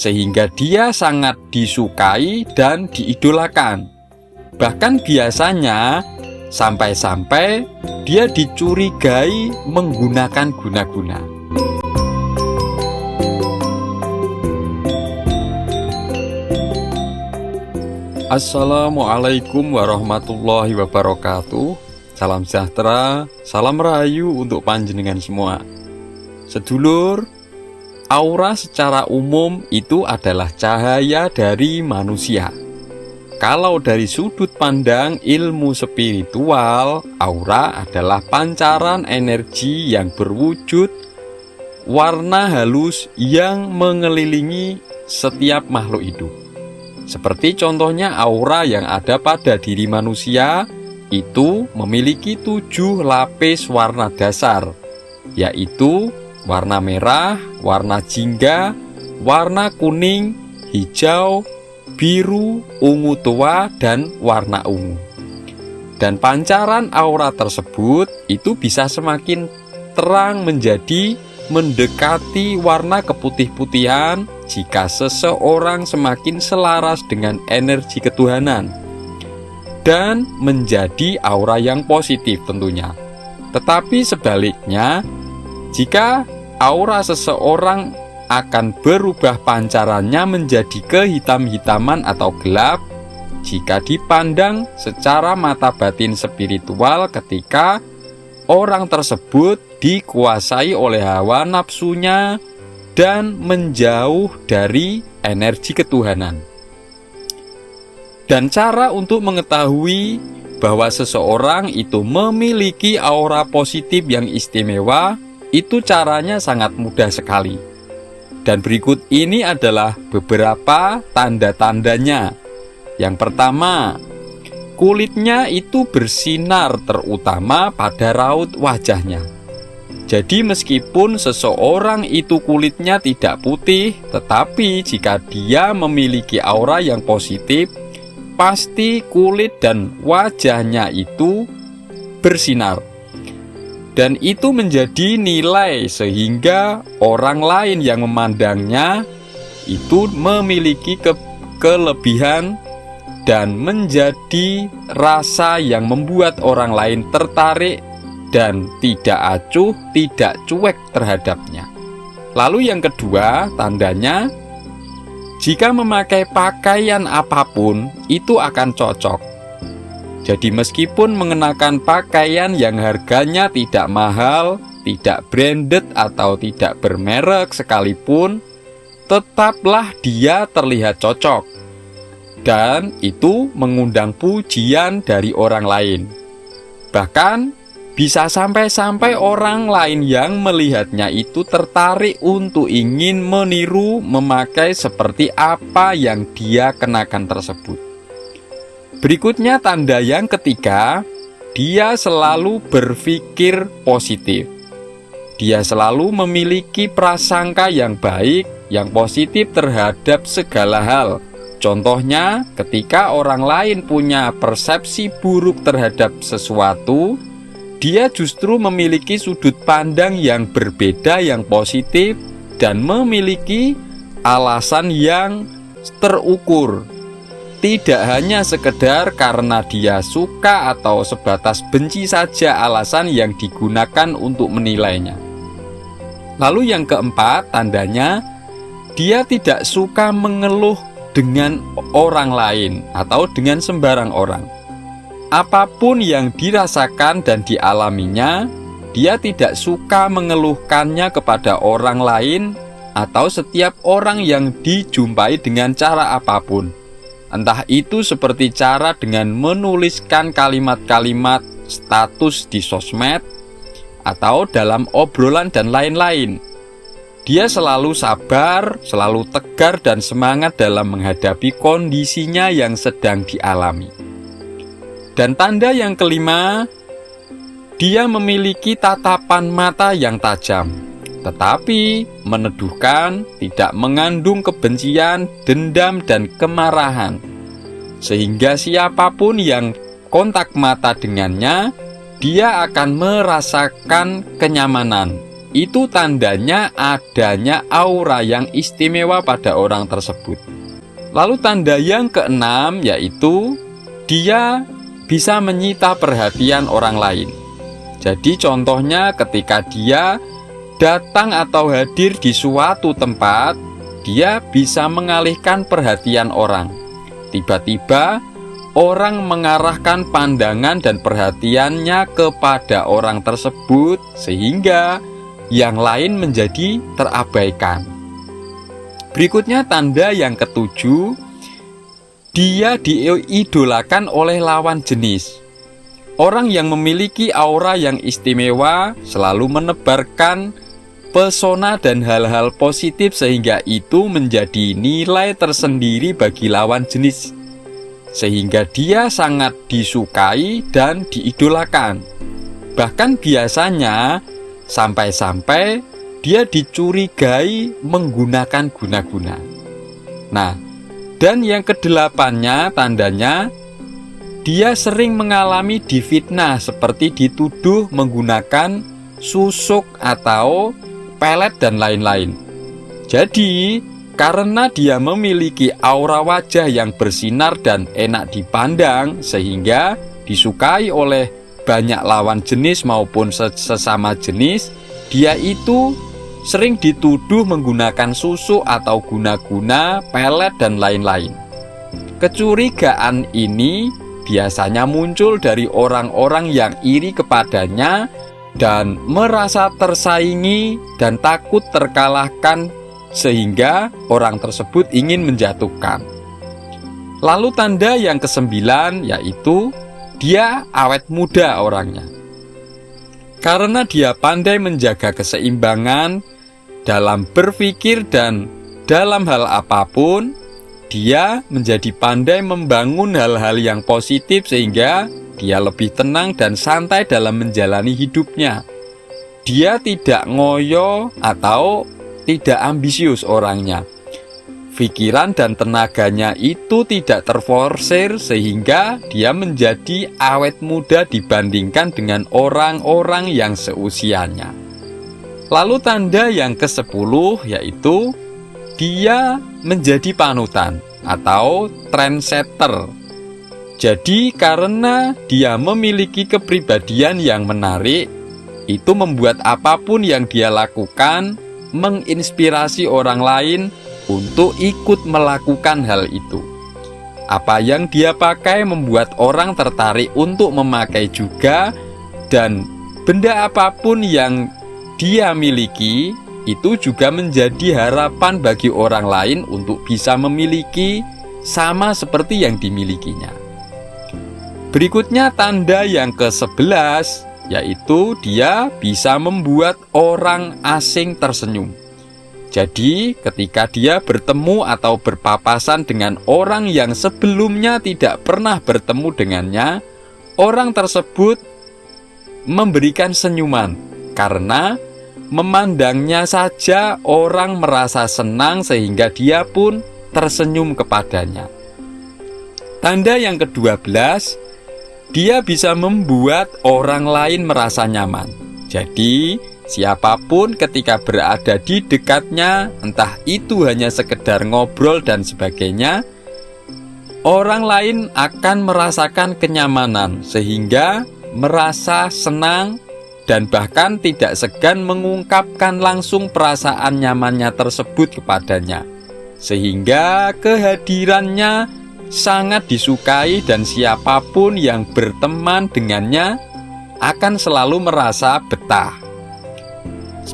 sehingga dia sangat disukai dan diidolakan. Bahkan biasanya sampai-sampai dia dicurigai menggunakan guna-guna. Assalamualaikum warahmatullahi wabarakatuh. Salam sejahtera, salam rahayu untuk panjenengan semua. Sedulur, aura secara umum itu adalah cahaya dari manusia. Kalau dari sudut pandang ilmu spiritual, aura adalah pancaran energi yang berwujud warna halus yang mengelilingi setiap makhluk hidup. Seperti contohnya aura yang ada pada diri manusia itu memiliki 7 lapis warna dasar, yaitu warna merah, warna jingga, warna kuning, hijau, biru, ungu tua, dan warna ungu. Dan pancaran aura tersebut itu bisa semakin terang menjadi mendekati warna keputih-putihan jika seseorang semakin selaras dengan energi ketuhanan dan menjadi aura yang positif tentunya. Tetapi sebaliknya, jika aura seseorang akan berubah pancarannya menjadi kehitam-hitaman atau gelap jika dipandang secara mata batin spiritual ketika orang tersebut dikuasai oleh hawa nafsunya dan menjauh dari energi ketuhanan. Dan cara untuk mengetahui bahwa seseorang itu memiliki aura positif yang istimewa, itu caranya sangat mudah sekali. Dan berikut ini adalah beberapa tanda-tandanya. Yang pertama, kulitnya itu bersinar terutama pada raut wajahnya. Jadi meskipun seseorang itu kulitnya tidak putih, tetapi jika dia memiliki aura yang positif, pasti kulit dan wajahnya itu bersinar. Dan itu menjadi nilai sehingga orang lain yang memandangnya itu memiliki kelebihan dan menjadi rasa yang membuat orang lain tertarik dan tidak acuh, tidak cuek terhadapnya. Lalu yang kedua, tandanya jika memakai pakaian apapun itu akan cocok. Jadi meskipun mengenakan pakaian yang harganya tidak mahal, tidak branded atau tidak bermerek sekalipun, tetaplah dia terlihat cocok. Dan itu mengundang pujian dari orang lain. Bahkan bisa sampai-sampai orang lain yang melihatnya itu tertarik untuk ingin meniru memakai seperti apa yang dia kenakan tersebut. Berikutnya tanda yang ketiga, dia selalu berpikir positif. Dia selalu memiliki prasangka yang baik, yang positif terhadap segala hal. Contohnya, ketika orang lain punya persepsi buruk terhadap sesuatu, dia justru memiliki sudut pandang yang berbeda, yang positif, dan memiliki alasan yang terukur. Tidak hanya sekedar karena dia suka atau sebatas benci saja alasan yang digunakan untuk menilainya. Lalu yang keempat, tandanya dia tidak suka mengeluh dengan orang lain atau dengan sembarang orang. Apapun yang dirasakan dan dialaminya, dia tidak suka mengeluhkannya kepada orang lain atau setiap orang yang dijumpai dengan cara apapun. Entah itu seperti cara dengan menuliskan kalimat-kalimat status di sosmed atau dalam obrolan dan lain-lain. Dia selalu sabar, selalu tegar dan semangat dalam menghadapi kondisinya yang sedang dialami. Dan tanda yang kelima, dia memiliki tatapan mata yang tajam, tetapi meneduhkan, tidak mengandung kebencian, dendam, dan kemarahan. Sehingga siapapun yang kontak mata dengannya, dia akan merasakan kenyamanan, itu tandanya adanya aura yang istimewa pada orang tersebut. Lalu tanda yang keenam yaitu dia bisa menyita perhatian orang lain. Jadi contohnya ketika dia datang atau hadir di suatu tempat, dia bisa mengalihkan perhatian orang. Tiba-tiba orang mengarahkan pandangan dan perhatiannya kepada orang tersebut sehingga yang lain menjadi terabaikan. Berikutnya tanda yang ketujuh, dia diidolakan oleh lawan jenis. Orang yang memiliki aura yang istimewa selalu menebarkan pesona dan hal-hal positif sehingga itu menjadi nilai tersendiri bagi lawan jenis. Sehingga dia sangat disukai dan diidolakan. Bahkan biasanya sampai-sampai dia dicurigai menggunakan guna-guna. Nah, dan yang kedelapannya tandanya dia sering mengalami difitnah seperti dituduh menggunakan susuk atau pelet dan lain-lain. Jadi, karena dia memiliki aura wajah yang bersinar dan enak dipandang sehingga disukai oleh banyak lawan jenis maupun sesama jenis, dia itu sering dituduh menggunakan susuk atau guna-guna, pelet dan lain-lain. Kecurigaan ini biasanya muncul dari orang-orang yang iri kepadanya dan merasa tersaingi dan takut terkalahkan sehingga orang tersebut ingin menjatuhkan. Lalu tanda yang kesembilan yaitu dia awet muda orangnya. Karena dia pandai menjaga keseimbangan dalam berpikir dan dalam hal apapun, dia menjadi pandai membangun hal-hal yang positif sehingga dia lebih tenang dan santai dalam menjalani hidupnya. Dia tidak ngoyo atau tidak ambisius orangnya. Pikiran dan tenaganya itu tidak terforsir sehingga dia menjadi awet muda dibandingkan dengan orang-orang yang seusianya. Lalu tanda yang ke-10 yaitu dia menjadi panutan atau trendsetter. Jadi karena dia memiliki kepribadian yang menarik, itu membuat apapun yang dia lakukan menginspirasi orang lain untuk ikut melakukan hal itu. Apa yang dia pakai membuat orang tertarik untuk memakai juga, dan benda apapun yang dia miliki itu juga menjadi harapan bagi orang lain untuk bisa memiliki sama seperti yang dimilikinya. Berikutnya tanda yang ke-11 yaitu dia bisa membuat orang asing tersenyum. Jadi ketika dia bertemu atau berpapasan dengan orang yang sebelumnya tidak pernah bertemu dengannya, orang tersebut memberikan senyuman karena memandangnya saja orang merasa senang sehingga dia pun tersenyum kepadanya. Tanda yang ke-12, dia bisa membuat orang lain merasa nyaman. Jadi, siapapun ketika berada di dekatnya, entah itu hanya sekedar ngobrol dan sebagainya, orang lain akan merasakan kenyamanan sehingga merasa senang dan bahkan tidak segan mengungkapkan langsung perasaan nyamannya tersebut kepadanya. Sehingga kehadirannya sangat disukai dan siapapun yang berteman dengannya akan selalu merasa betah.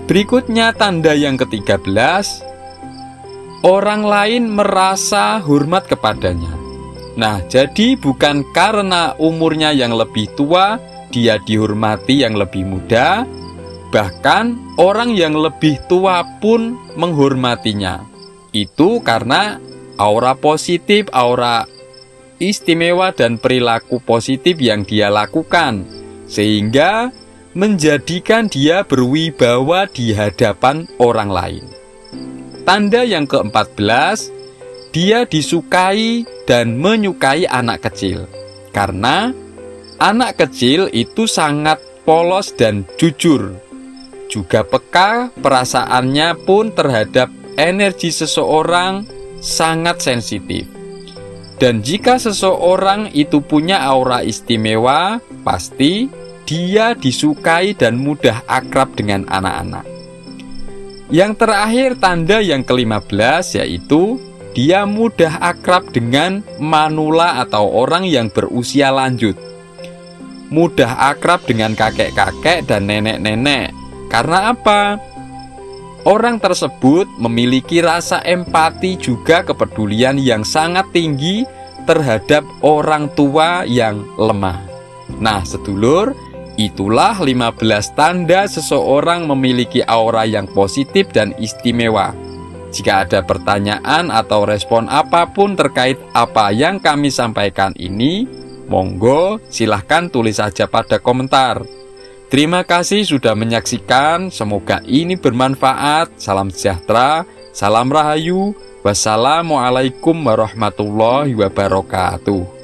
Berikutnya tanda yang ke-13, orang lain merasa hormat kepadanya. Nah, jadi bukan karena umurnya yang lebih tua dia dihormati yang lebih muda, bahkan orang yang lebih tua pun menghormatinya. Itu karena aura positif, aura istimewa dan perilaku positif yang dia lakukan, sehingga menjadikan dia berwibawa di hadapan orang lain. Tanda yang ke-14, dia disukai dan menyukai anak kecil, karena anak kecil itu sangat polos dan jujur. juga peka, perasaannya pun terhadap energi seseorang sangat sensitif. Dan jika seseorang itu punya aura istimewa, pasti dia disukai dan mudah akrab dengan anak-anak. Yang terakhir, tanda yang ke-15 yaitu dia mudah akrab dengan manula atau orang yang berusia lanjut. Mudah akrab dengan kakek-kakek dan nenek-nenek. Karena apa? Orang tersebut memiliki rasa empati juga kepedulian yang sangat tinggi terhadap orang tua yang lemah. Nah, sedulur, itulah 15 tanda seseorang memiliki aura yang positif dan istimewa. Jika ada pertanyaan atau respon apapun terkait apa yang kami sampaikan ini, monggo silahkan tulis saja pada komentar. Terima kasih sudah menyaksikan, semoga ini bermanfaat. Salam sejahtera, salam rahayu, wassalamualaikum warahmatullahi wabarakatuh.